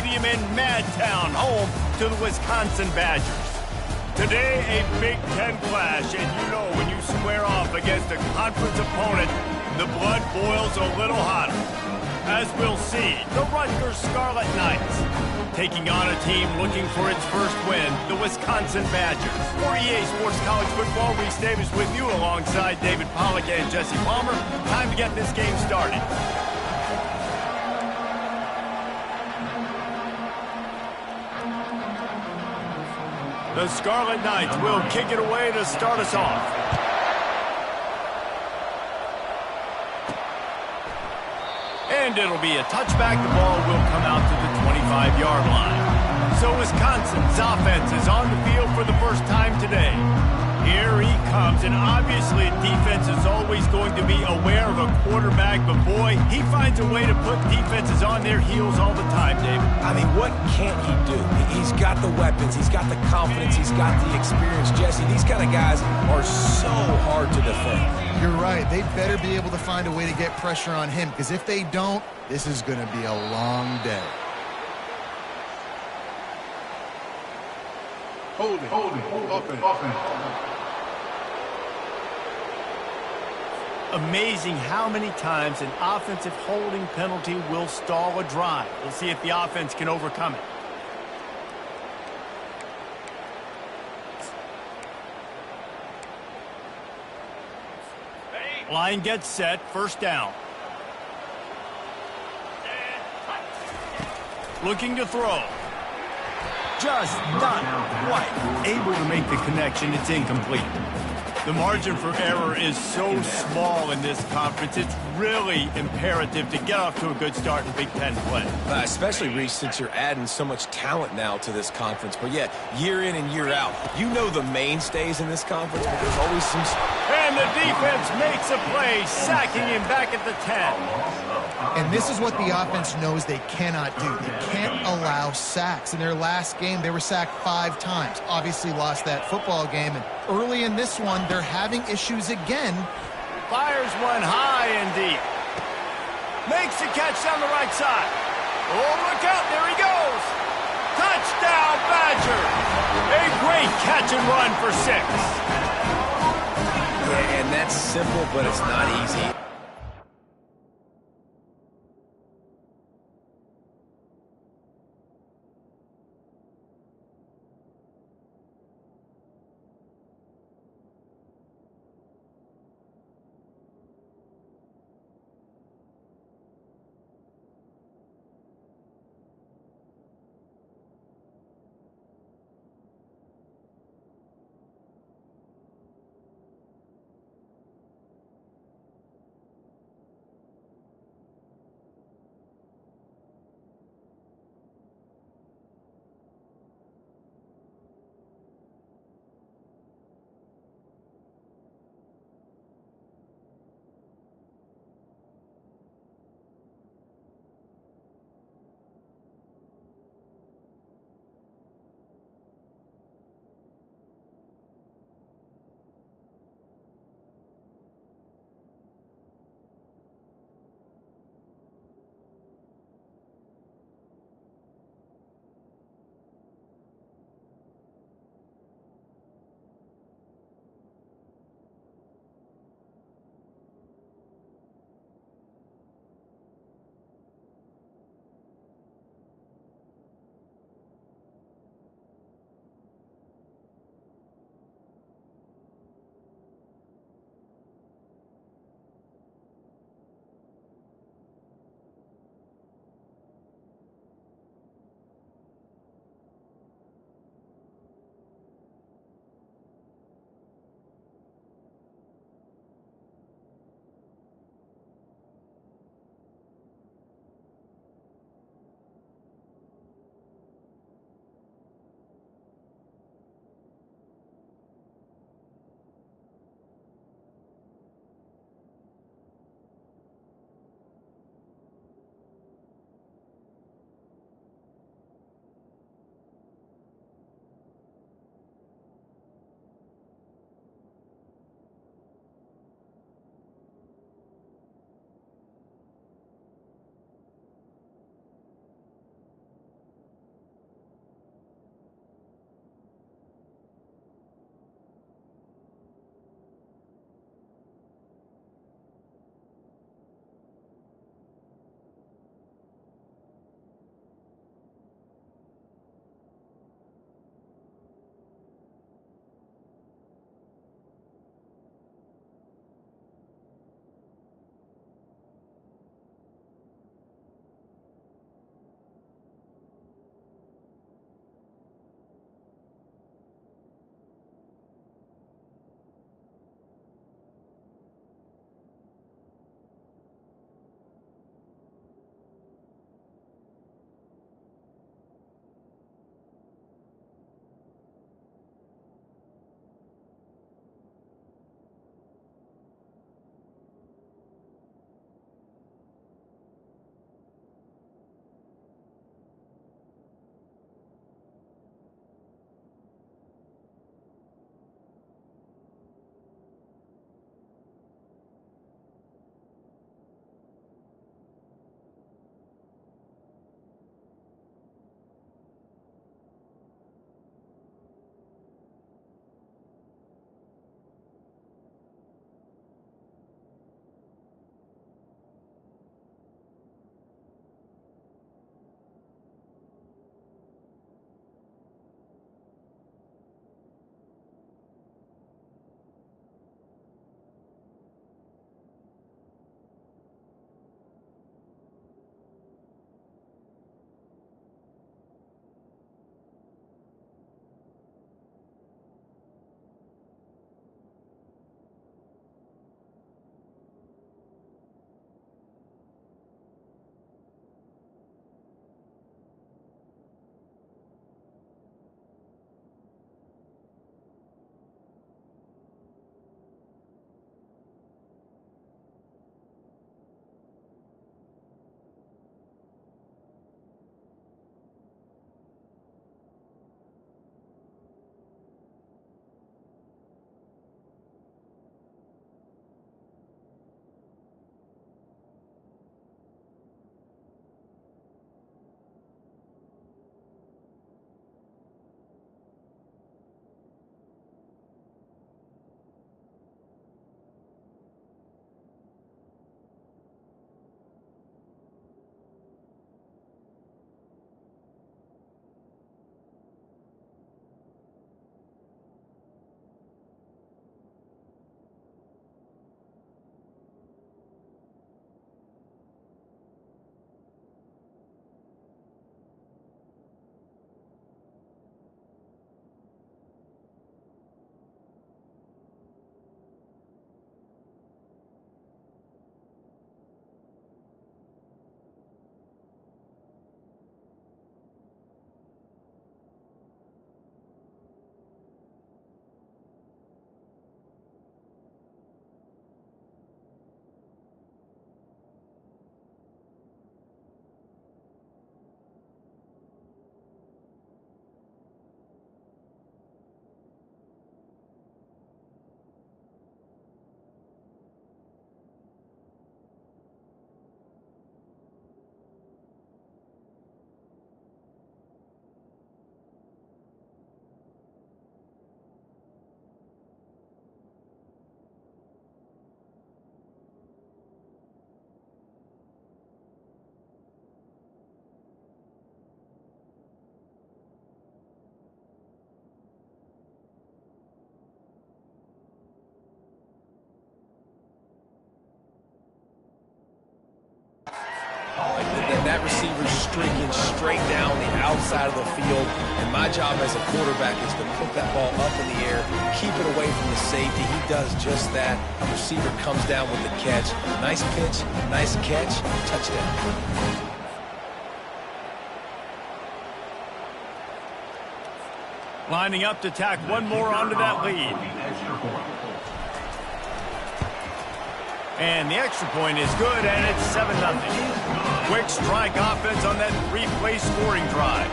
Stadium in Madtown, home to the Wisconsin Badgers. Today, a Big Ten clash, and you know when you square off against a conference opponent, the blood boils a little hotter. As we'll see, the Rutgers Scarlet Knights taking on a team looking for its first win, the Wisconsin Badgers. For EA Sports College Football, Reese Davis with you alongside David Pollack and Jesse Palmer. Time to get this game started. The Scarlet Knights will kick it away to start us off. And it'll be a touchback. The ball will come out to the 25-yard line. So Wisconsin's offense is on the field for the first time today. Here he comes, and obviously defense is always going to be aware of a quarterback, but boy, he finds a way to put defenses on their heels all the time, David. I mean, what can't he do? He's got the weapons, he's got the confidence, he's got the experience, Jesse. These kind of guys are so hard to defend. You're right. They better be able to find a way to get pressure on him, because if they don't, this is going to be a long day. Hold it, offense. Amazing how many times an offensive holding penalty will stall a drive. We'll see if the offense can overcome it. Line gets set, first down. Looking to throw. Just not quite able to make the connection. It's incomplete. The margin for error is so small in this conference, it's really imperative to get off to a good start in Big Ten play. Especially, Reese, since you're adding so much talent now to this conference. But yeah, year in and year out, you know the mainstays in this conference, but there's always some... And the defense makes a play, sacking him back at the 10. And this is what the offense knows they cannot do. They can't allow sacks. In their last game, they were sacked 5 times. Obviously lost that football game. And early in this one, they're having issues again. Fires one high and deep. Makes the catch down the right side. Oh, look out. There he goes. Touchdown, Badger. A great catch and run for 6. Yeah, and that's simple, but it's not easy. that receiver's streaking straight down the outside of the field, and my job as a quarterback is to put that ball up in the air, keep it away from the safety. He does just that. The receiver comes down with the catch. Nice pitch, nice catch, touchdown. Lining up to tack one more onto that lead. And the extra point is good, and it's 7-0. Quick strike offense on that three-play scoring drive.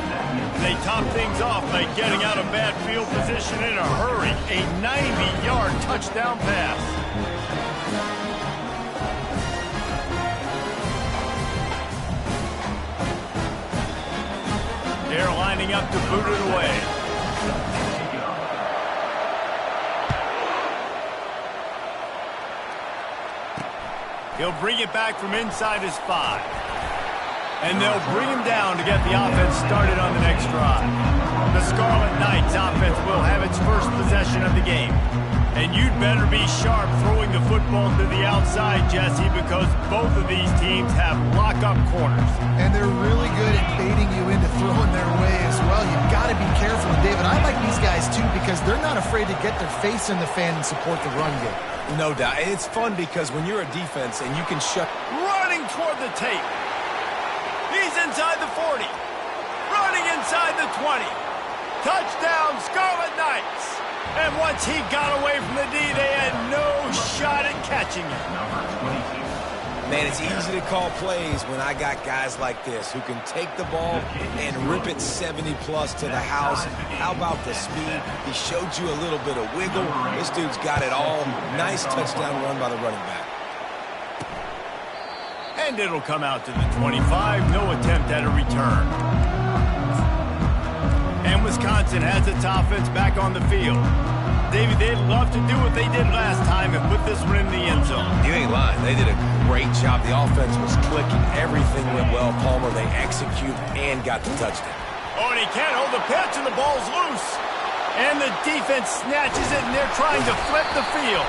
They top things off by getting out of bad field position in a hurry. A 90-yard touchdown pass. They're lining up to boot it away. He'll bring it back from inside his 5. And they'll bring him down to get the offense started on the next drive. The Scarlet Knights offense will have its first possession of the game. And you'd better be sharp throwing the football to the outside, Jesse, because both of these teams have lock-up corners. And they're really good at baiting you into throwing their way as well. You've got to be careful. And David, I like these guys too because they're not afraid to get their face in the fan and support the run game. No doubt. It's fun because when you're a defense and you can shut... Running toward the tape. He's inside the 40. Running inside the 20. Touchdown, Scarlet Knights. And once he got away from the D, they had no shot at catching him. Man, it's easy to call plays when I got guys like this who can take the ball and rip it 70-plus to the house. How about the speed? He showed you a little bit of wiggle. This dude's got it all. Nice touchdown run by the running back. And it'll come out to the 25. No attempt at a return. And Wisconsin has its offense back on the field. David, they'd love to do what they did last time and put this one in the end zone. You ain't lying. They did a great job. The offense was clicking. Everything went well. Palmer, they execute and got the touchdown. Oh, and he can't hold the pitch, and the ball's loose. And the defense snatches it, and they're trying to flip the field.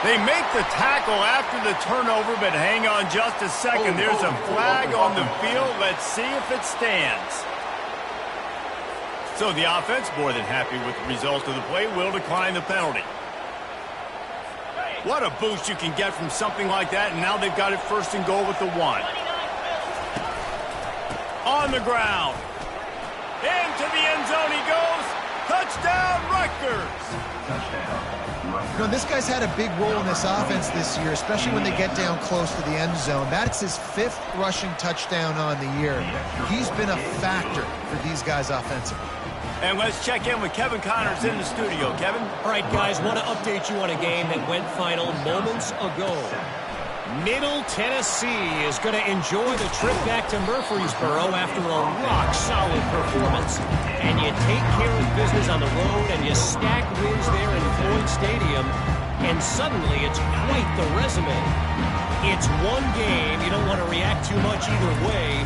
They make the tackle after the turnover, but hang on just a second. There's a flag on the field. Let's see if it stands. So the offense, more than happy with the result of the play, will decline the penalty. What a boost you can get from something like that, and now they've got it first and goal with the 1. On the ground. Into the end zone he goes. Touchdown, Rutgers. You know, this guy's had a big role in this offense this year, especially when they get down close to the end zone. That's his 5th rushing touchdown on the year. He's been a factor for these guys offensively. And let's check in with Kevin Connors in the studio. Kevin? All right, guys, want to update you on a game that went final moments ago. Middle Tennessee is going to enjoy the trip back to Murfreesboro after a rock-solid performance. And you take care of business on the road, and you stack wins there in Floyd Stadium, and suddenly it's quite the resume. It's one game. You don't want to react too much either way.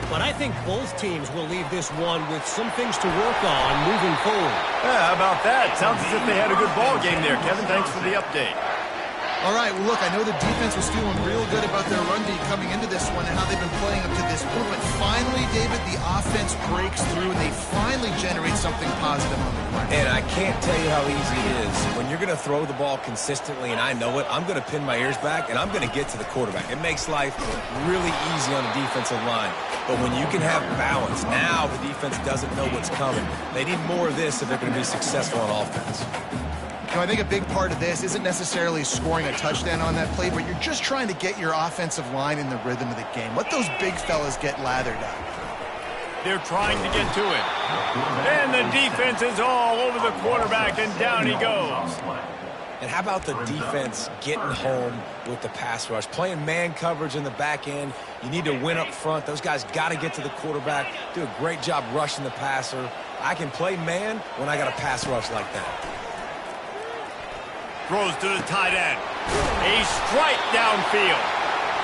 But I think both teams will leave this one with some things to work on moving forward. Yeah, how about that? Sounds as if they had a good ball game there, Kevin. Thanks for the update. All right, well, look, I know the defense was feeling real good about their run D coming into this one and how they've been playing up to this point. But finally, David, the offense breaks through and they finally generate something positive on the play. And I can't tell you how easy it is. When you're going to throw the ball consistently, and I know it, I'm going to pin my ears back, and I'm going to get to the quarterback. It makes life really easy on the defensive line. But when you can have balance, now the defense doesn't know what's coming. They need more of this if they're going to be successful on offense. You know, I think a big part of this isn't necessarily scoring a touchdown on that play, but you're just trying to get your offensive line in the rhythm of the game. Let those big fellas get lathered up. They're trying to get to it. And the defense is all over the quarterback, and down he goes. And how about the defense getting home with the pass rush? Playing man coverage in the back end. You need to win up front. Those guys got to get to the quarterback, do a great job rushing the passer. I can play man when I got a pass rush like that. Throws to the tight end. A strike downfield.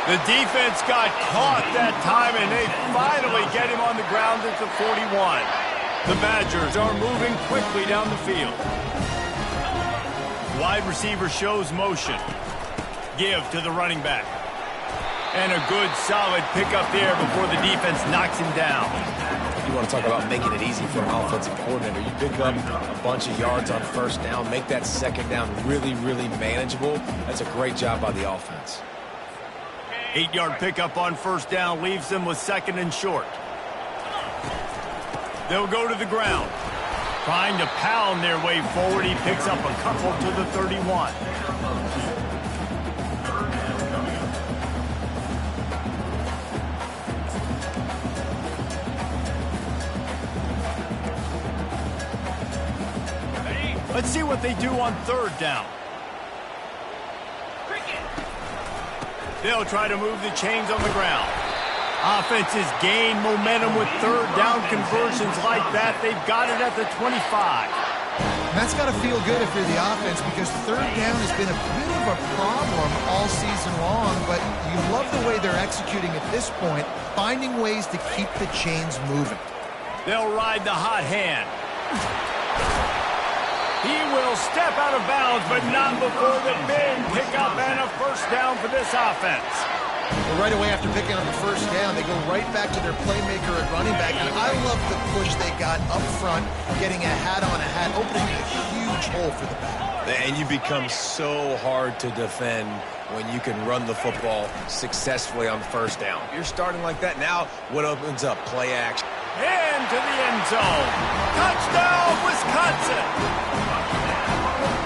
The defense got caught that time, and they finally get him on the ground at the 41. The Badgers are moving quickly down the field. Wide receiver shows motion. Give to the running back. And a good, solid pickup there before the defense knocks him down. You want to talk about making it easy for an offensive coordinator. You pick up a bunch of yards on first down, make that second down really, really manageable. That's a great job by the offense. 8-yard pickup on first down leaves them with second and short. They'll go to the ground. Trying to pound their way forward. He picks up a couple to the 31. Let's see what they do on third down. They'll try to move the chains on the ground. Offenses gain momentum with third down conversions like that. They've got it at the 25. And that's got to feel good if you're the offense, because third down has been a bit of a problem all season long, but you love the way they're executing at this point, finding ways to keep the chains moving. They'll ride the hot hand. He will step out of bounds, but not before the big pickup and a first down for this offense. Well, right away after picking up the first down, they go right back to their playmaker at running back. And I love the push they got up front, getting a hat on a hat, opening a huge hole for the back. And you become so hard to defend when you can run the football successfully on first down. You're starting like that. Now what opens up? Play action. Into the end zone. Touchdown, Wisconsin.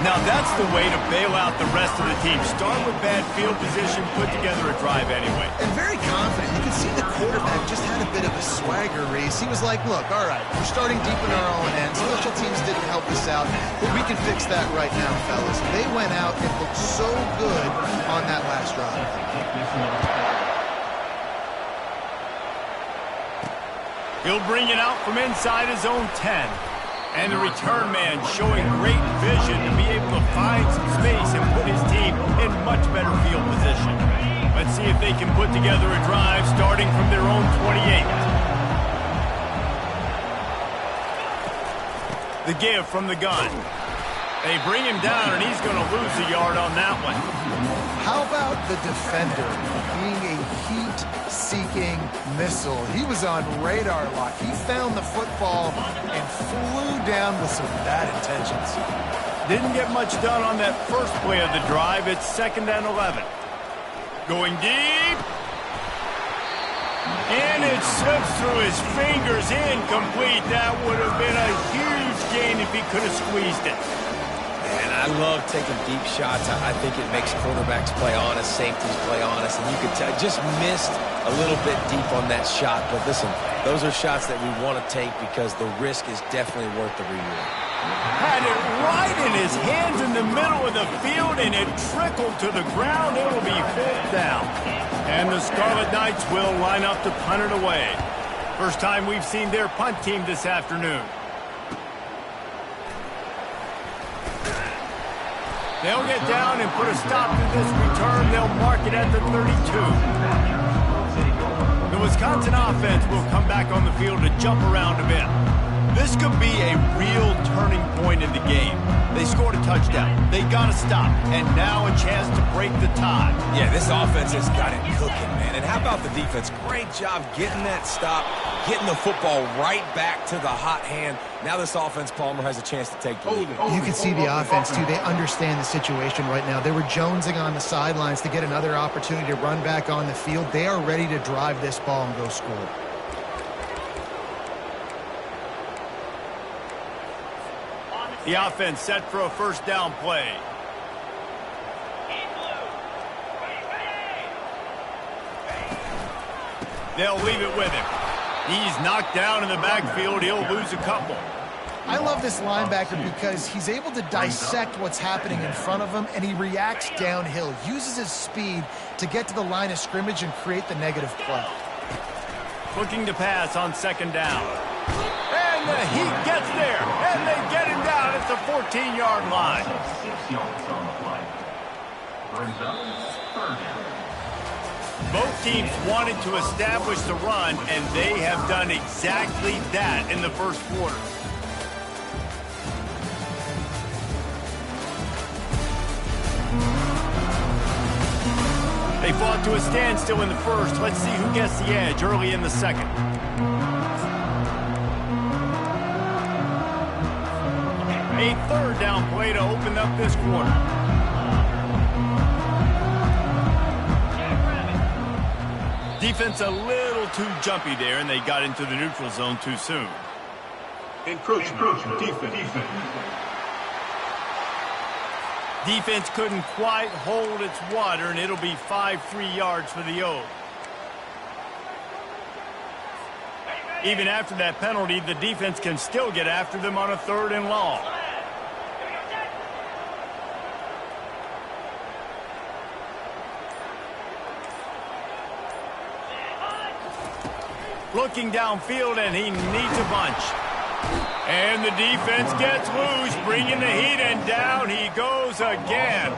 Now that's the way to bail out the rest of the team. Start with bad field position, put together a drive anyway. And very confident. You can see the quarterback just had a bit of a swagger, Reese. He was like, look, all right, we're starting deep in our own end. Special teams didn't help us out, but we can fix that right now, fellas. They went out and looked so good on that last drive. He'll bring it out from inside his own 10. And the return man showing great vision to be able to find some space and put his team in much better field position. Let's see if they can put together a drive starting from their own 28. The give from the gun. They bring him down, and he's going to lose a yard on that one. How about the defender being a heat-seeking missile? He was on radar lock. He found the football and flew down with some bad intentions. Didn't get much done on that first play of the drive. It's 2nd and 11. Going deep. And it slips through his fingers, incomplete. That would have been a huge gain if he could have squeezed it. And I love taking deep shots. I think it makes quarterbacks play honest, safeties play honest, and you could tell just missed a little bit deep on that shot. But listen, those are shots that we want to take because the risk is definitely worth the reward. Had it right in his hands in the middle of the field, and it trickled to the ground. It will be 4th down. And the Scarlet Knights will line up to punt it away. First time we've seen their punt team this afternoon. They'll get down and put a stop to this return. They'll mark it at the 32. The Wisconsin offense will come back on the field to jump around a bit. This could be a real turning point in the game. They scored a touchdown. They got to stop. And now a chance to break the tie. Yeah, this offense has got it cooking, man. And how about the defense? Great job getting that stop, getting the football right back to the hot hand. Now this offense, Palmer, has a chance to take the lead. You can see the offense, too. They understand the situation right now. They were jonesing on the sidelines to get another opportunity to run back on the field. They are ready to drive this ball and go score. The offense set for a first down play. They'll leave it with him. He's knocked down in the backfield. He'll lose a couple. I love this linebacker because he's able to dissect what's happening in front of him, and he reacts downhill, uses his speed to get to the line of scrimmage and create the negative play. Looking to pass on 2nd down. And the heat gets there, and they get him down at the 14-yard line. 6 yards on the play. Brings up 3rd down. Both teams wanted to establish the run, and they have done exactly that in the first quarter. They fought to a standstill in the first. Let's see who gets the edge early in the second. A third down play to open up this quarter. Defense a little too jumpy there, and they got into the neutral zone too soon. Encroachment defense. Defense couldn't quite hold its water, and it'll be 5 free yards for the O. Even after that penalty, the defense can still get after them on a 3rd and long. Looking downfield, and he needs a bunch. And the defense gets loose, bringing the heat, and down he goes again.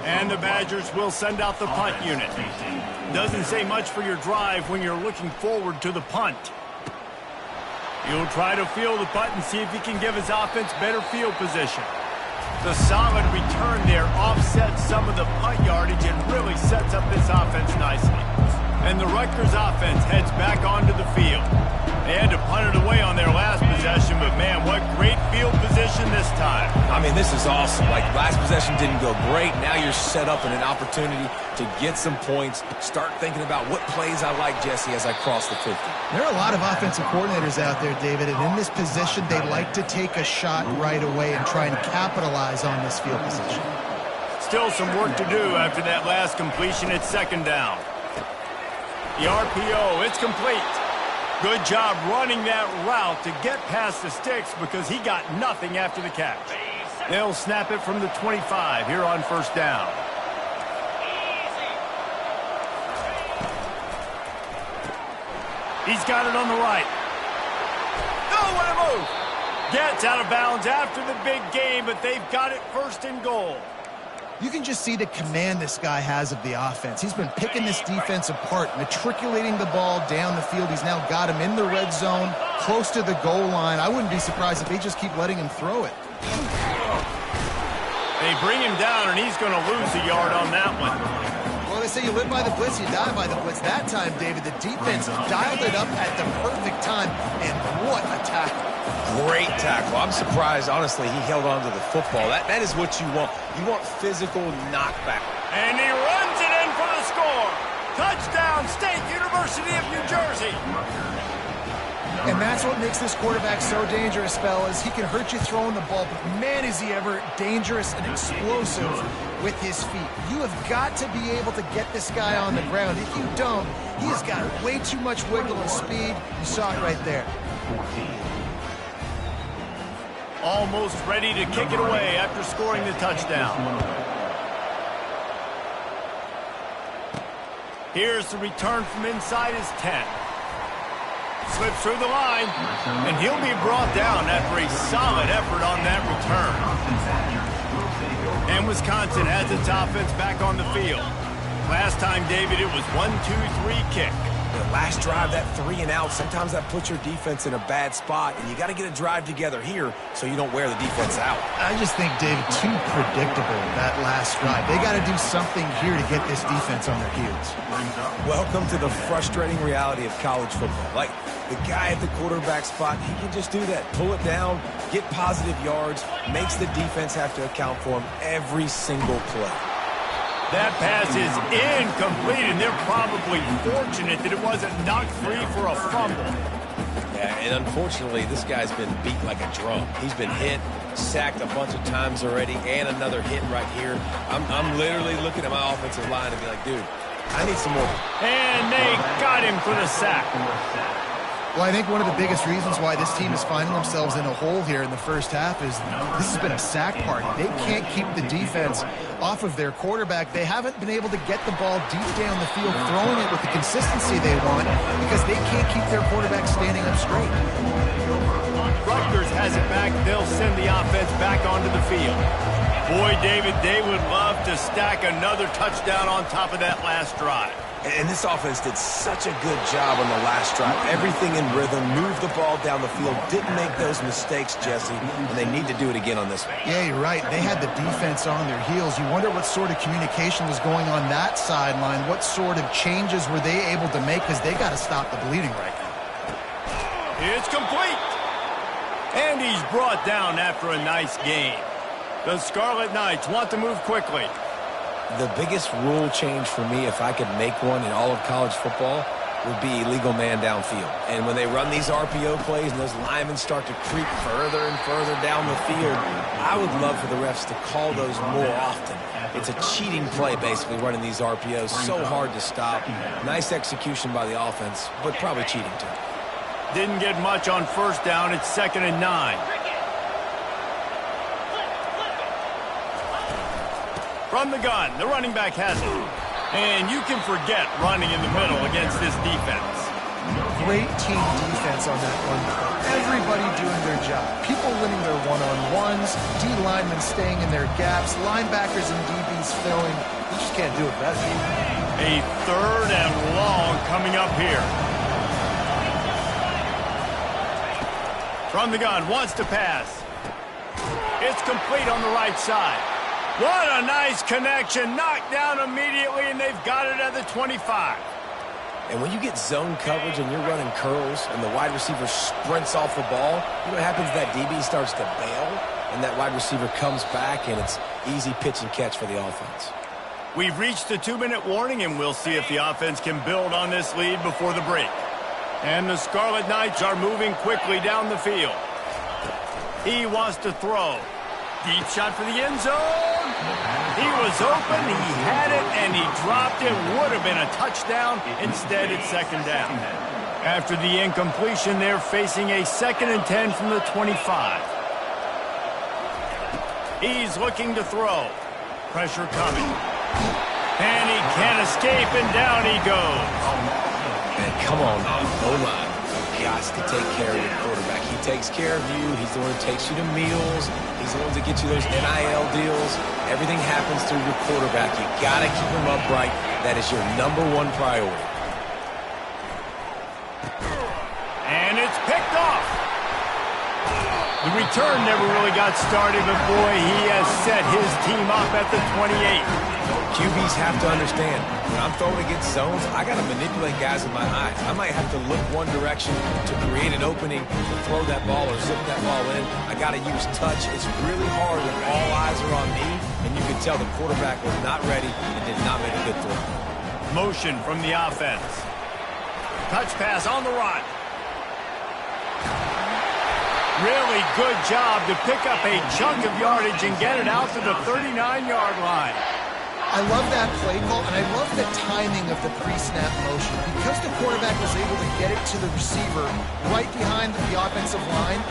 And the Badgers will send out the punt unit. Doesn't say much for your drive when you're looking forward to the punt. He'll try to field the punt and see if he can give his offense better field position. The solid return there offsets some of the punt yardage and really sets up this offense nicely. And the Rutgers offense heads back onto the field. They had to punt it away on their last possession, but man, what great field position this time. I mean, this is awesome. Like, last possession didn't go great. Now you're set up in an opportunity to get some points. Start thinking about what plays I like, Jesse, as I cross the 50. There are a lot of offensive coordinators out there, David, and in this position, they like to take a shot right away and try and capitalize on this field position. Still some work to do after that last completion at 2nd down. The RPO, it's complete. Good job running that route to get past the sticks because he got nothing after the catch. They'll snap it from the 25 here on 1st down. He's got it on the right. Oh, what a move! Gets out of bounds after the big game, but they've got it 1st and goal. You can just see the command this guy has of the offense. He's been picking this defense apart, matriculating the ball down the field. He's now got him in the red zone, close to the goal line. I wouldn't be surprised if they just keep letting him throw it. They bring him down, and he's going to lose a yard on that one. Well, they say you live by the blitz, you die by the blitz. That time, David, the defense dialed it up at the perfect time, and what a tackle. Great tackle. I'm surprised, honestly, he held on to the football. That is what you want. You want physical knockback. And he runs it in for the score. Touchdown, State University of New Jersey. And that's what makes this quarterback so dangerous, fellas. He can hurt you throwing the ball, but man, is he ever dangerous and explosive with his feet. You have got to be able to get this guy on the ground. If you don't, he has got way too much wiggle and speed. You saw it right there. Almost ready to kick it away after scoring the touchdown. Here's the return from inside his 10. Slips through the line, and he'll be brought down after a solid effort on that return. And Wisconsin has its offense back on the field. Last time, David, it was 1-2-3 kick. The last drive, that 3 and out, sometimes that puts your defense in a bad spot, and you got to get a drive together here so you don't wear the defense out. I just think, David, too predictable, that last drive. They got to do something here to get this defense on their heels. Welcome to the frustrating reality of college football. Like, the guy at the quarterback spot, he can just do that. Pull it down, get positive yards, makes the defense have to account for him every single play. That pass is incomplete, and they're probably fortunate that it wasn't knocked free for a fumble. Yeah, and unfortunately, this guy's been beat like a drum. He's been hit, sacked a bunch of times already, and another hit right here. I'm literally looking at my offensive line and be like, dude, I need some more. And they got him for the sack. Well, I think one of the biggest reasons why this team is finding themselves in a hole here in the first half is this has been a sack party. They can't keep the defense off of their quarterback. They haven't been able to get the ball deep down the field, throwing it with the consistency they want because they can't keep their quarterback standing up straight. Rutgers has it back. They'll send the offense back onto the field. Boy, David, they would love to stack another touchdown on top of that last drive. And this offense did such a good job on the last drive. Everything in rhythm, moved the ball down the field, didn't make those mistakes, Jesse, and they need to do it again on this one. Yeah, you're right. They had the defense on their heels. You wonder what sort of communication was going on that sideline. What sort of changes were they able to make, because they got to stop the bleeding right now. It's complete. And he's brought down after a nice game. The Scarlet Knights want to move quickly. The biggest rule change for me, if I could make one in all of college football, would be illegal man downfield. And when they run these RPO plays and those linemen start to creep further and further down the field, I would love for the refs to call those more often. It's a cheating play, basically, running these RPOs. So hard to stop. Nice execution by the offense, but probably cheating too. Didn't get much on first down. It's 2nd and 9. From the gun, the running back has it. And you can forget running in the middle against this defense. Great team defense on that one play. Everybody doing their job. People winning their one-on-ones, D linemen staying in their gaps, linebackers and DBs filling. You just can't do it better. A 3rd and long coming up here. From the gun, wants to pass. It's complete on the right side. What a nice connection. Knocked down immediately, and they've got it at the 25. And when you get zone coverage and you're running curls and the wide receiver sprints off the ball, you know what happens? That DB starts to bail, and that wide receiver comes back, and it's easy pitch and catch for the offense. We've reached the 2-minute warning, and we'll see if the offense can build on this lead before the break. And the Scarlet Knights are moving quickly down the field. He wants to throw. Deep shot for the end zone. He was open, he had it, and he dropped it. Would have been a touchdown. Instead, it's 2nd down. After the incompletion, they're facing a 2nd and 10 from the 25. He's looking to throw. Pressure coming. And he can't escape, and down he goes. And come on now, O-line. You've got to take care of your quarterback. He takes care of you. He's the one who takes you to meals. He's the one to get you those NIL deals. Everything happens through your quarterback. You got to keep him upright. That is your #1 priority. And it's picked off. The return never really got started, but boy, he has set his team up at the 28. QBs have to understand, when I'm throwing against zones, I got to manipulate guys with my eyes. I might have to look one direction to create an opening to throw that ball or zip that ball in. I got to use touch. It's really hard when all eyes are on me, and you can tell the quarterback was not ready and did not make a good throw. Motion from the offense. Touch pass on the run. Really good job to pick up a chunk of yardage and get it out to the 39-yard line. I love that play call, and I love the timing of the pre-snap motion. Because the quarterback was able to get it to the receiver right behind the offensive line,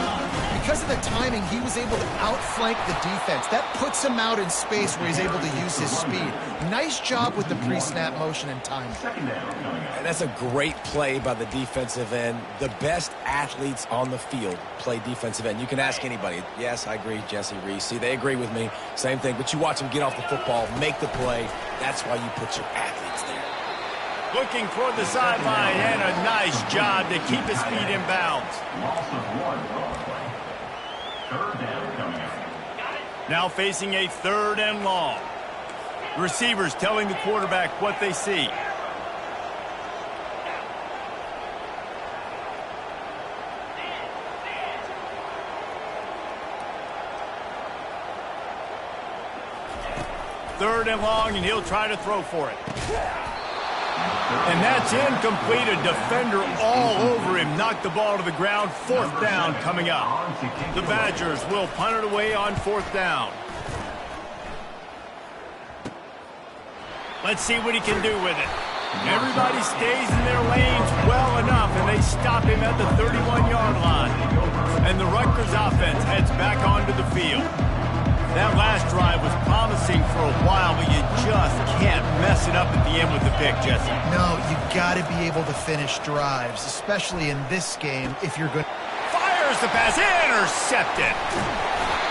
because of the timing, he was able to outflank the defense. That puts him out in space where he's able to use his speed. Nice job with the pre-snap motion and timing. And that's a great play by the defensive end. The best athletes on the field play defensive end. You can ask anybody. Yes, I agree, Jesse Reese. See, they agree with me. Same thing. But you watch them get off the football, make the play. That's why you put your athletes there. Looking toward the sideline, and a nice job to keep his feet in bounds. Now facing a 3rd and long. Receivers telling the quarterback what they see. Third and long, and he'll try to throw for it. And that's incomplete. A defender all over him. Knocked the ball to the ground. 4th down coming up. The Badgers will punt it away on 4th down. Let's see what he can do with it. Everybody stays in their lanes well enough, and they stop him at the 31-yard line. And the Rutgers offense heads back onto the field. That last drive was promising for a while, but you just can't mess it up at the end with the pick, Jesse. No, you got to be able to finish drives, especially in this game if you're going. Fires the pass, intercepted.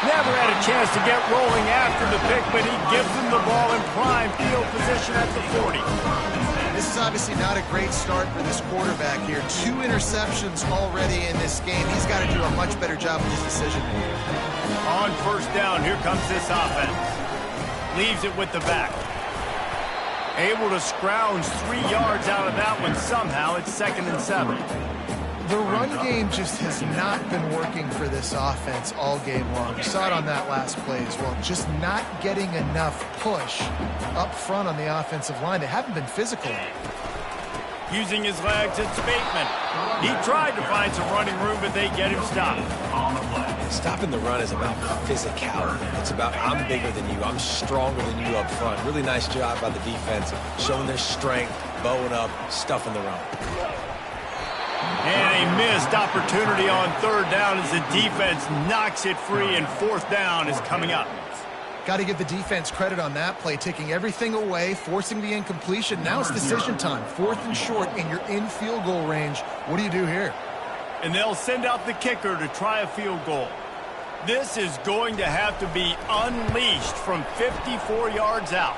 Never had a chance to get rolling after the pick, but he gives them the ball in prime field position at the 40. This is obviously not a great start for this quarterback here. 2 interceptions already in this game. He's got to do a much better job with his decision-making. On first down, here comes this offense. Leaves it with the back. Able to scrounge 3 yards out of that one somehow. It's 2nd and 7. The run game just has not been working for this offense all game long. You saw it on that last play as well. Just not getting enough push up front on the offensive line. They haven't been physical. Using his legs, it's Bateman. He tried to find some running room, but they get him stopped. Stopping the run is about physicality. It's about I'm bigger than you. I'm stronger than you up front. Really nice job by the defense, showing their strength, bowing up, stuffing the run. And a missed opportunity on 3rd down as the defense knocks it free, and 4th down is coming up. Got to give the defense credit on that play, taking everything away, forcing the incompletion. Now it's decision time. 4th and short, and you're in field goal range. What do you do here? And they'll send out the kicker to try a field goal. This is going to have to be unleashed from 54 yards out.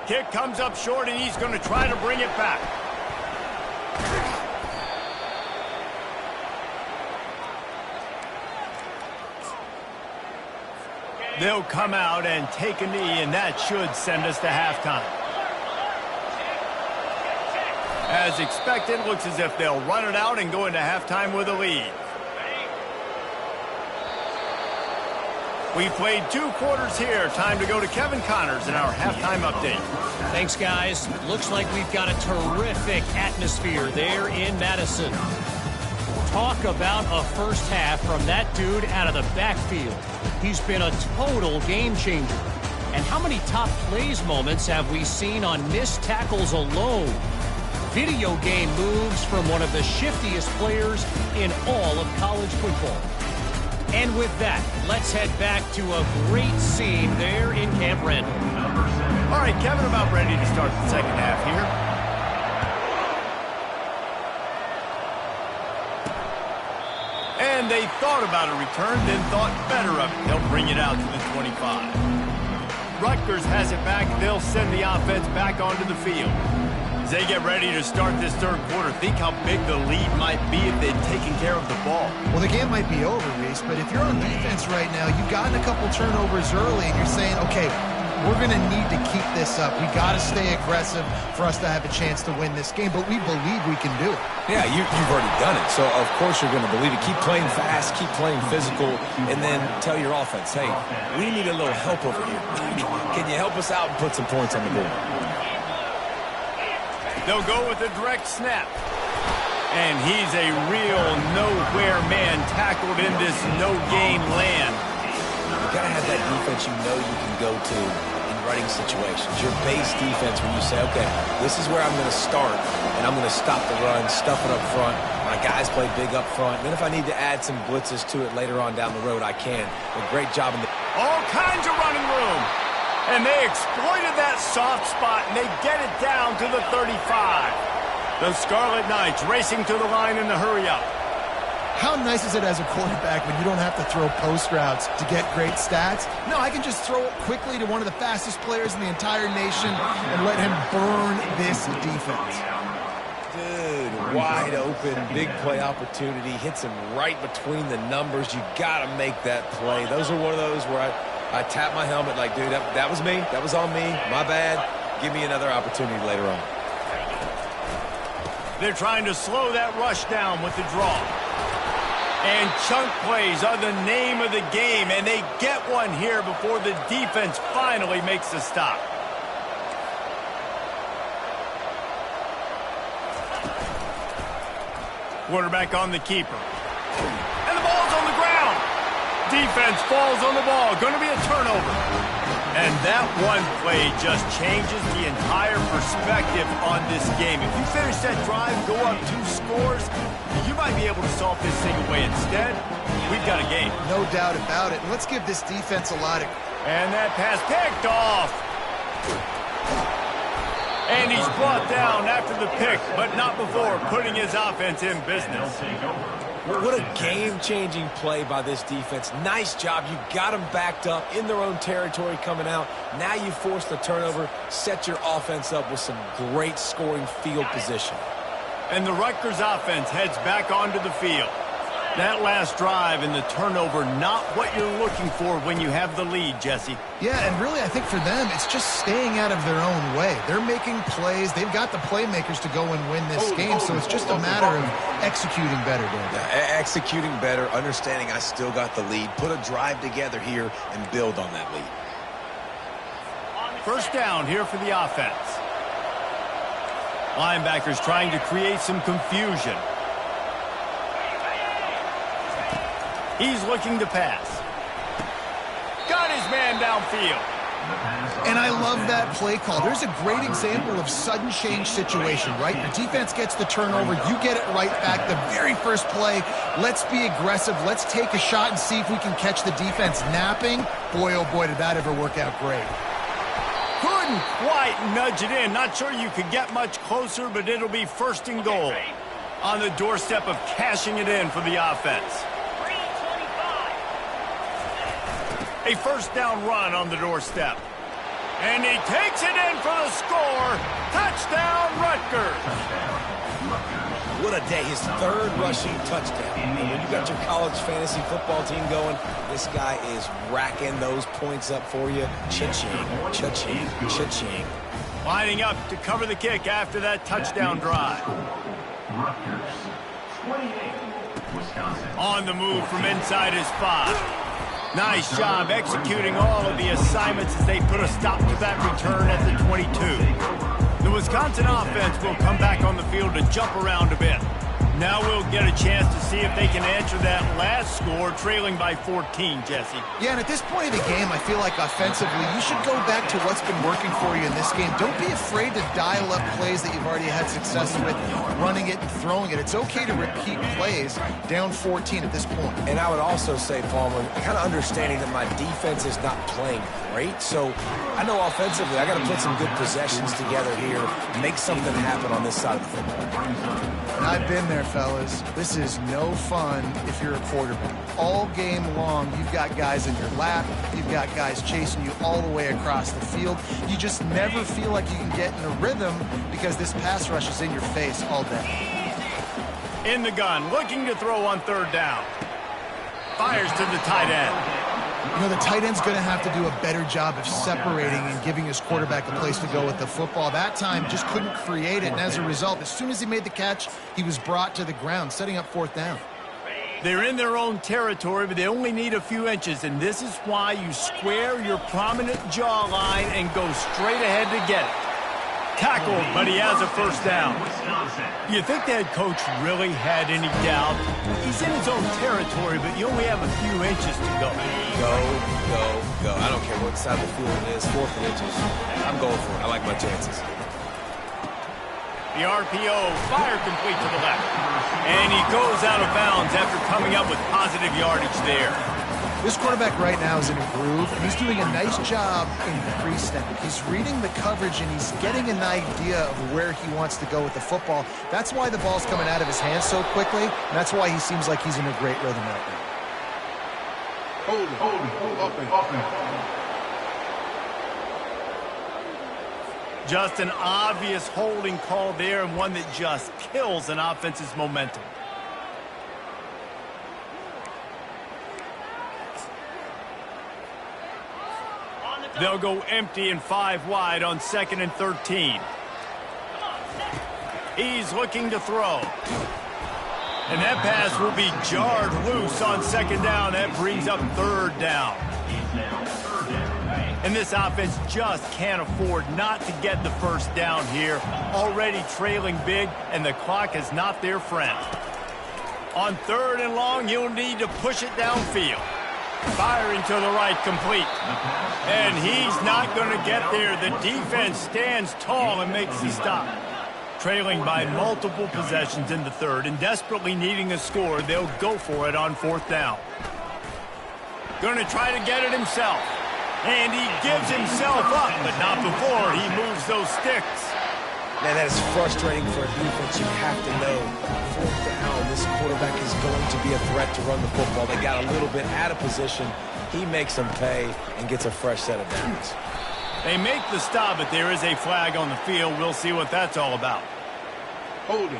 Kick comes up short, and he's going to try to bring it back. They'll come out and take a knee, and that should send us to halftime. As expected, looks as if they'll run it out and go into halftime with a lead. We played 2 quarters here. Time to go to Kevin Connors in our halftime update. Thanks, guys. Looks like we've got a terrific atmosphere there in Madison. Talk about a first half from that dude out of the backfield. He's been a total game changer. And how many top plays moments have we seen on missed tackles alone? Video game moves from one of the shiftiest players in all of college football. And with that, let's head back to a great scene there in Camp Randall. All right, Kevin, about ready to start the second half here. And they thought about a return, then thought better of it. They'll bring it out to the 25. Rutgers has it back. They'll send the offense back onto the field. As they get ready to start this 3rd quarter, think how big the lead might be if they'd taken care of the ball. Well, the game might be over, Reese, but if you're on defense right now, you've gotten a couple turnovers early, and you're saying, okay, we're going to need to keep this up. We got to stay aggressive for us to have a chance to win this game, but we believe we can do it. Yeah, you've already done it, so of course you're going to believe it. Keep playing fast, keep playing physical, and then tell your offense, hey, we need a little help over here. Can you help us out and put some points on the board? They'll go with a direct snap. And he's a real nowhere man tackled in this no-gain land. You got to have that defense you know you can go to in running situations. Your base defense when you say, okay, this is where I'm going to start, and I'm going to stop the run, stuff it up front. My guys play big up front. Then if I need to add some blitzes to it later on down the road, I can. A great job in the... All kinds of running room. And they exploited that soft spot, and they get it down to the 35. The Scarlet Knights racing to the line in the hurry-up. How nice is it as a quarterback when you don't have to throw post routes to get great stats? No, I can just throw it quickly to one of the fastest players in the entire nation and let him burn this defense. Dude, wide open, big play opportunity, hits him right between the numbers. You got to make that play. Those are one of those where I tap my helmet like, dude, that was me. That was on me. My bad. Give me another opportunity later on. They're trying to slow that rush down with the draw. And chunk plays are the name of the game, and they get one here before the defense finally makes a stop. Quarterback on the keeper. And the ball's on the ground. Defense falls on the ball. Going to be a turnover. And that one play just changes the entire perspective on this game. If you finish that drive, go up 2 scores, you might be able to solve this thing away. Instead, we've got a game. No doubt about it. And let's give this defense a lot of... And that pass picked off. And he's brought down after the pick, but not before putting his offense in business. What a game-changing play by this defense. Nice job. You got them backed up in their own territory coming out. Now you force the turnover, set your offense up with some great scoring field position. And the Rutgers offense heads back onto the field. That last drive and the turnover, not what you're looking for when you have the lead, Jesse. Yeah, and really I think for them, it's just staying out of their own way. They're making plays. They've got the playmakers to go and win this game, so it's just a matter of executing better, Dan. Yeah, executing better, understanding I still got the lead, put a drive together here and build on that lead. First down here for the offense. Linebackers trying to create some confusion. He's looking to pass. Got his man downfield. And I love that play call. There's a great example of sudden change situation, right? Your defense gets the turnover. You get it right back. The very first play, let's be aggressive. Let's take a shot and see if we can catch the defense napping. Boy, oh boy, did that ever work out great. Couldn't quite nudge it in. Not sure you could get much closer, but it'll be first and goal. On the doorstep of cashing it in for the offense. A first down run on the doorstep. And he takes it in for the score. Touchdown, Rutgers. What a day. His third rushing touchdown. And when you got your college fantasy football team going, this guy is racking those points up for you. Cha-ching, cha-ching, cha-ching. Lining up to cover the kick after that touchdown drive. Rutgers, 28, Wisconsin. On the move from inside his 5. Nice job executing all of the assignments as they put a stop to that return at the 22. The Wisconsin offense will come back on the field to jump around a bit. Now we'll get a chance to see if they can answer that last score, trailing by 14, Jesse. Yeah, and at this point of the game, I feel like offensively, you should go back to what's been working for you in this game. Don't be afraid to dial up plays that you've already had success with, running it and throwing it. It's okay to repeat plays down 14 at this point. And I would also say, Palmer, kind of understanding that my defense is not playing great, so I know offensively I got to put some good possessions together here, make something happen on this side of the football. And I've been there, fellas. This is no fun if you're a quarterback. All game long, you've got guys in your lap. You've got guys chasing you all the way across the field. You just never feel like you can get in a rhythm because this pass rush is in your face all day. In the gun, looking to throw on third down. Fires to the tight end. You know, the tight end's going to have to do a better job of separating and giving his quarterback a place to go with the football. That time just couldn't create it, and as a result, as soon as he made the catch, he was brought to the ground, setting up fourth down. They're in their own territory, but they only need a few inches, and this is why you square your prominent jawline and go straight ahead to get it. Tackled, but he has a first down. You think the head coach really had any doubt? He's in his own territory, but you only have a few inches to go. Go, go, go. I don't care what side of the field it is, 4th and inches. I'm going for it. I like my chances. The RPO fired complete to the left. And he goes out of bounds after coming up with positive yardage there. This quarterback right now is in a groove, and he's doing a nice job in pre-snap. He's reading the coverage, and he's getting an idea of where he wants to go with the football. That's why the ball's coming out of his hands so quickly, and that's why he seems like he's in a great rhythm right now. Just an obvious holding call there, and one that just kills an offense's momentum. They'll go empty and 5 wide on 2nd and 13. He's looking to throw. And that pass will be jarred loose on 2nd down. That brings up 3rd down. And this offense just can't afford not to get the first down here. Already trailing big, and the clock is not their friend. On 3rd and long, you'll need to push it downfield. Firing to the right, complete. And he's not going to get there. The defense stands tall and makes the stop. Trailing by multiple possessions in the 3rd and desperately needing a score, they'll go for it on 4th down. Going to try to get it himself. And he gives himself up, but not before he moves those sticks. Man, that is frustrating for a defense. You have to know, fourth down, this quarterback is going to be a threat to run the football. They got a little bit out of position. He makes them pay and gets a fresh set of downs. They make the stop, but there is a flag on the field. We'll see what that's all about. Holding.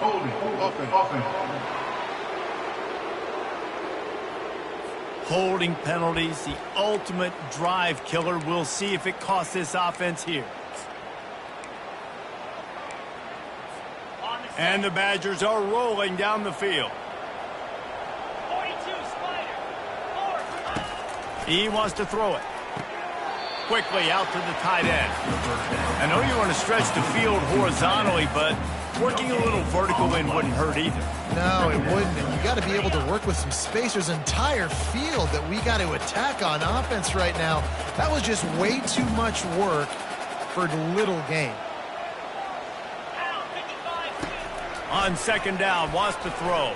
Holding penalties, the ultimate drive killer. We'll see if it costs this offense here. And the Badgers are rolling down the field. 42 Spider. He wants to throw it. Quickly out to the tight end. I know you want to stretch the field horizontally, but working a little vertical in wouldn't hurt either. No, it wouldn't. And you got to be able to work with some space. There's an entire field that we got to attack on offense right now. That was just way too much work for little gain. On second down, wants to throw.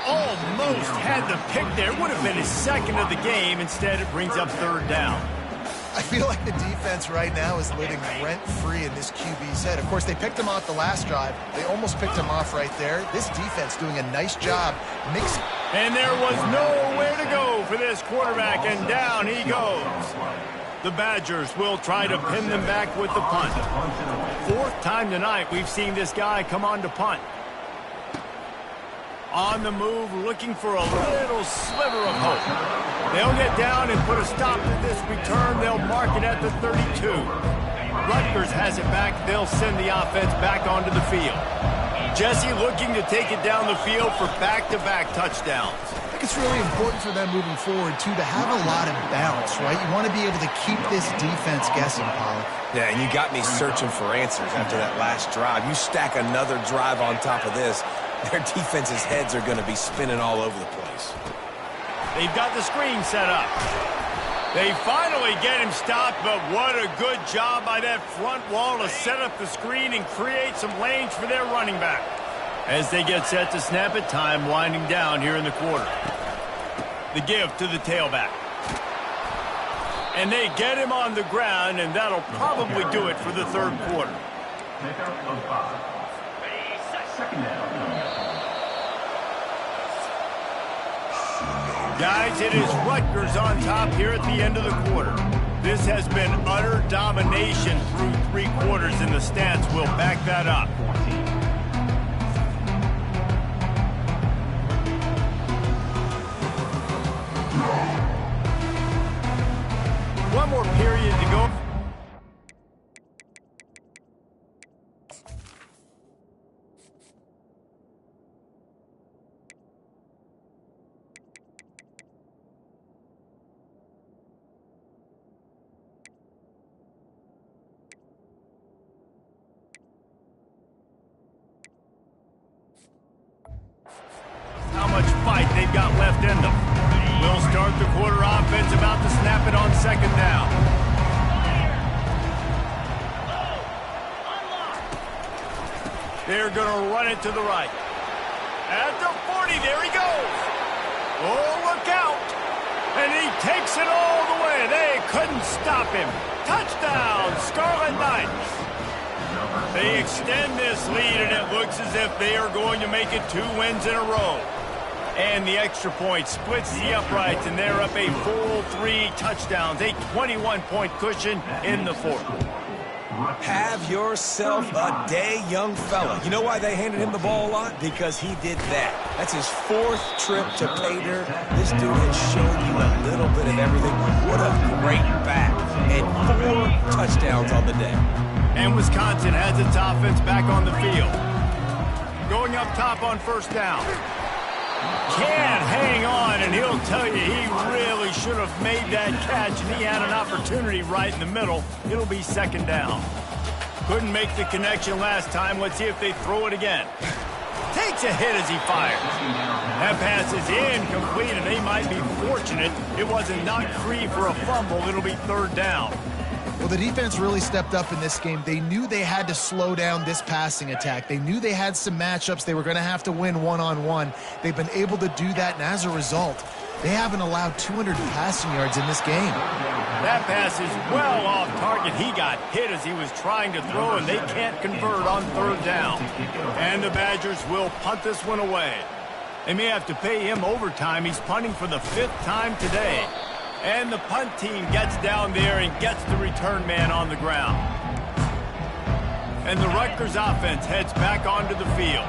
Almost had the pick there. Would have been his second of the game. Instead, it brings up third down. I feel like the defense right now is living rent-free in this QB's head. Of course, they picked him off the last drive. They almost picked him off right there. This defense doing a nice job mixing. And there was nowhere to go for this quarterback, and down he goes. The Badgers will try to pin them back with the punt. Fourth time tonight we've seen this guy come on to punt. On the move, looking for a little sliver of hope. They'll get down and put a stop to this return. They'll mark it at the 32. Rutgers has it back. They'll send the offense back onto the field. Jesse looking to take it down the field for back-to-back touchdowns. I think it's really important for them moving forward, too, to have a lot of balance, right? You want to be able to keep this defense guessing, Pollock. Yeah, and you got me searching for answers after that last drive. You stack another drive on top of this, their defense's heads are going to be spinning all over the place. They've got the screen set up. They finally get him stopped, but what a good job by that front wall to set up the screen and create some lanes for their running back. As they get set to snap it, time winding down here in the quarter. The give to the tailback. And they get him on the ground, and that'll probably do it for the third quarter. Pickup of 5. Second down. Guys, it is Rutgers on top here at the end of the quarter. This has been utter domination through 3 quarters, and the stats will back that up. One more period to go. How much fight they've got left in them. We'll start the quarter offense, about to snap it on second down. They're going to run it to the right. At the 40, there he goes. Oh, look out. And he takes it all the way. They couldn't stop him. Touchdown, Scarlet Knights. They extend this lead, and it looks as if they are going to make it 2 wins in a row. And the extra point splits the uprights, and they're up a full 3 touchdowns, a 21-point cushion in the fourth. Have yourself a day, young fella. You know why they handed him the ball a lot? Because he did that. That's his 4th trip to pay dirt. This dude has shown you a little bit of everything. What a great back. And 4 touchdowns on the day. And Wisconsin has its offense back on the field. Going up top on first down. Can't hang on, and he'll tell you he really should have made that catch, and he had an opportunity right in the middle. It'll be second down. Couldn't make the connection last time. Let's see if they throw it again. Takes a hit as he fires. That pass is incomplete, and they might be fortunate it wasn't knocked free for a fumble. It'll be third down. Well, the defense really stepped up in this game. They knew they had to slow down this passing attack. They knew they had some matchups they were going to have to win one-on-one. They've been able to do that, and as a result, they haven't allowed 200 passing yards in this game. That pass is well off target. He got hit as he was trying to throw, and they can't convert on third down. And the Badgers will punt this one away. They may have to pay him overtime. He's punting for the 5th time today. And the punt team gets down there and gets the return man on the ground. And the Rutgers offense heads back onto the field.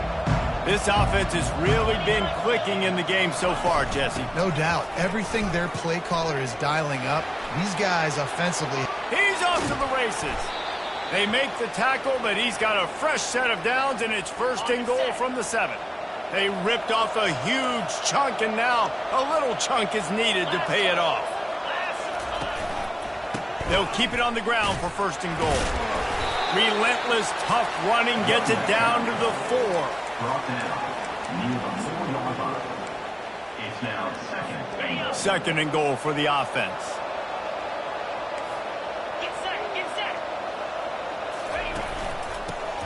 This offense has really been clicking in the game so far, Jesse. No doubt. Everything their play caller is dialing up, these guys offensively. He's off to the races. They make the tackle, but he's got a fresh set of downs, and it's 1st and goal from the 7. They ripped off a huge chunk, and now a little chunk is needed to pay it off. They'll keep it on the ground for 1st and goal. Relentless, tough running gets it down to the 4. Brought down near the 4-yard line. It's now 2nd and 2nd and goal for the offense. Get set, get set. Ready.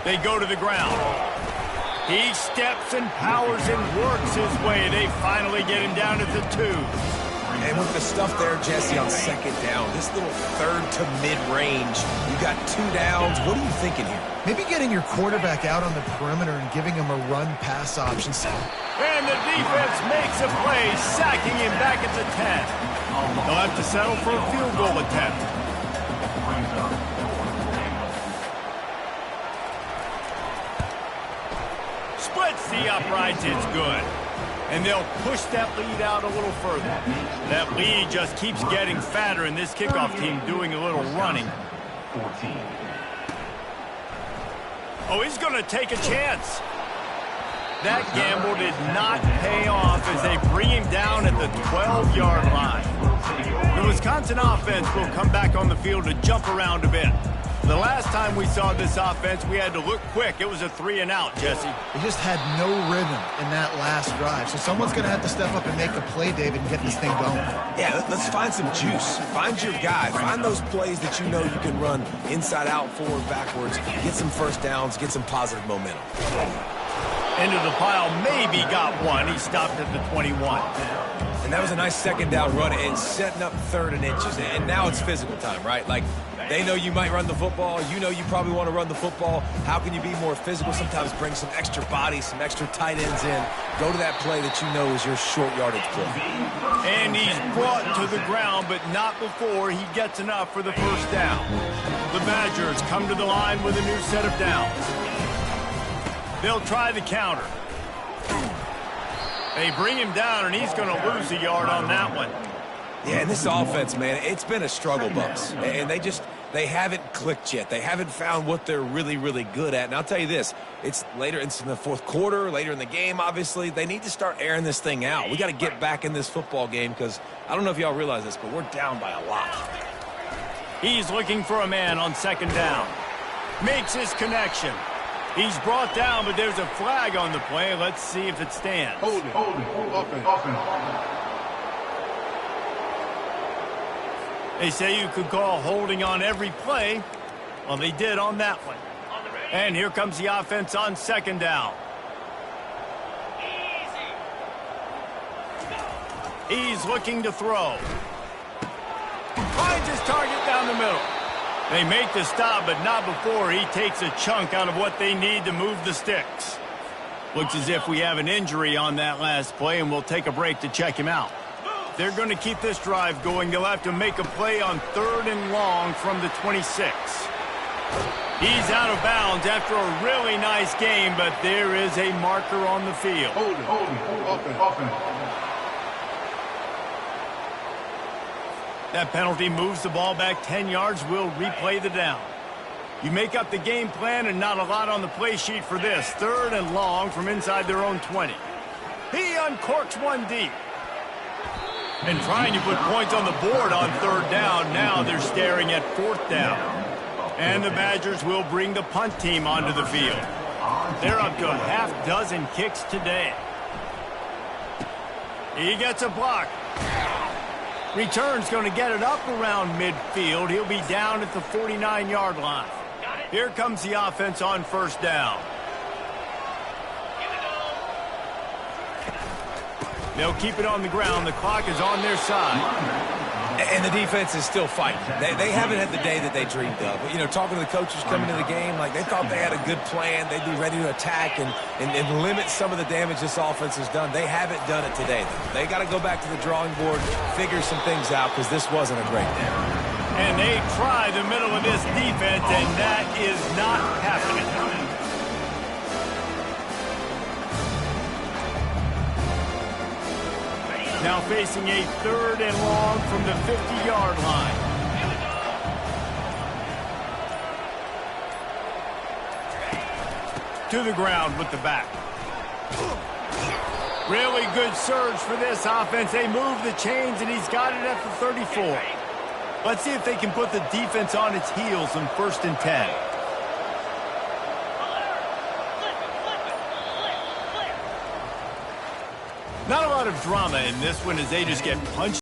They go to the ground. He steps and powers and works his way. They finally get him down at the 2. And with the stuff there, Jesse, on 2nd down, this little 3rd to mid-range, you got 2 downs. What are you thinking here? Maybe getting your quarterback out on the perimeter and giving him a run-pass option. And the defense makes a play, sacking him back at the 10. They'll have to settle for a field goal attempt. Splits the uprights, it's good. And they'll push that lead out a little further. That lead just keeps getting fatter, and this kickoff team doing a little running. 14. Oh, he's going to take a chance. That gamble did not pay off as they bring him down at the 12-yard line. The Wisconsin offense will come back on the field to jump around a bit. The last time we saw this offense, we had to look quick. It was a 3-and-out, Jesse. They just had no rhythm in that last drive. So someone's going to have to step up and make a play, David, and get this thing going. Yeah, let's find some juice. Find your guy. Find those plays that you know you can run inside out, forward, backwards. Get some 1st downs. Get some positive momentum. Into the pile, maybe got one. He stopped at the 21. And that was a nice 2nd down run and setting up 3rd and inches. And now it's physical time, right? Like, they know you might run the football. You know you probably want to run the football. How can you be more physical? Sometimes bring some extra bodies, some extra tight ends in. Go to that play that you know is your short yardage play. And he's brought to the ground, but not before he gets enough for the 1st down. The Badgers come to the line with a new set of downs. They'll try the counter. They bring him down, and he's going to lose a yard on that one. Yeah, and this offense, man, it's been a struggle, Bucks. And they haven't clicked yet. They haven't found what they're really, really good at. And I'll tell you this, it's later in the 4th quarter, later in the game, obviously. They need to start airing this thing out. We got to get back in this football game because I don't know if y'all realize this, but we're down by a lot. He's looking for a man on 2nd down. Makes his connection. He's brought down, but there's a flag on the play. Let's see if it stands. Hold it. Offense. They say you could call holding on every play. Well, they did on that one. And here comes the offense on 2nd down. He's looking to throw. Finds his target down the middle. They make the stop, but not before he takes a chunk out of what they need to move the sticks. Looks as if we have an injury on that last play, and we'll take a break to check him out. They're going to keep this drive going. They'll have to make a play on 3rd and long from the 26. He's out of bounds after a really nice game, but there is a marker on the field. Hold it. Offense. That penalty moves the ball back 10 yards. We'll replay the down. You make up the game plan and not a lot on the play sheet for this. 3rd and long from inside their own 20. He uncorks one deep. And trying to put points on the board on 3rd down. Now they're staring at 4th down. And the Badgers will bring the punt team onto the field. They're up to a half-dozen kicks today. He gets a block. Return's going to get it up around midfield. He'll be down at the 49-yard line. Here comes the offense on first down. They'll keep it on the ground. The clock is on their side. And the defense is still fighting. They haven't had the day that they dreamed of. But, you know, talking to the coaches coming to the game, like they thought they had a good plan. They'd be ready to attack and limit some of the damage this offense has done. They haven't done it today, though. They got to go back to the drawing board, figure some things out, because this wasn't a great day. And they try the middle of this defense, and that is not happening. Now facing a 3rd and long from the 50-yard line. To the ground with the back. Really good surge for this offense. They move the chains, and he's got it at the 34. Let's see if they can put the defense on its heels on 1st and 10. Not a lot of drama in this one as they just get punched.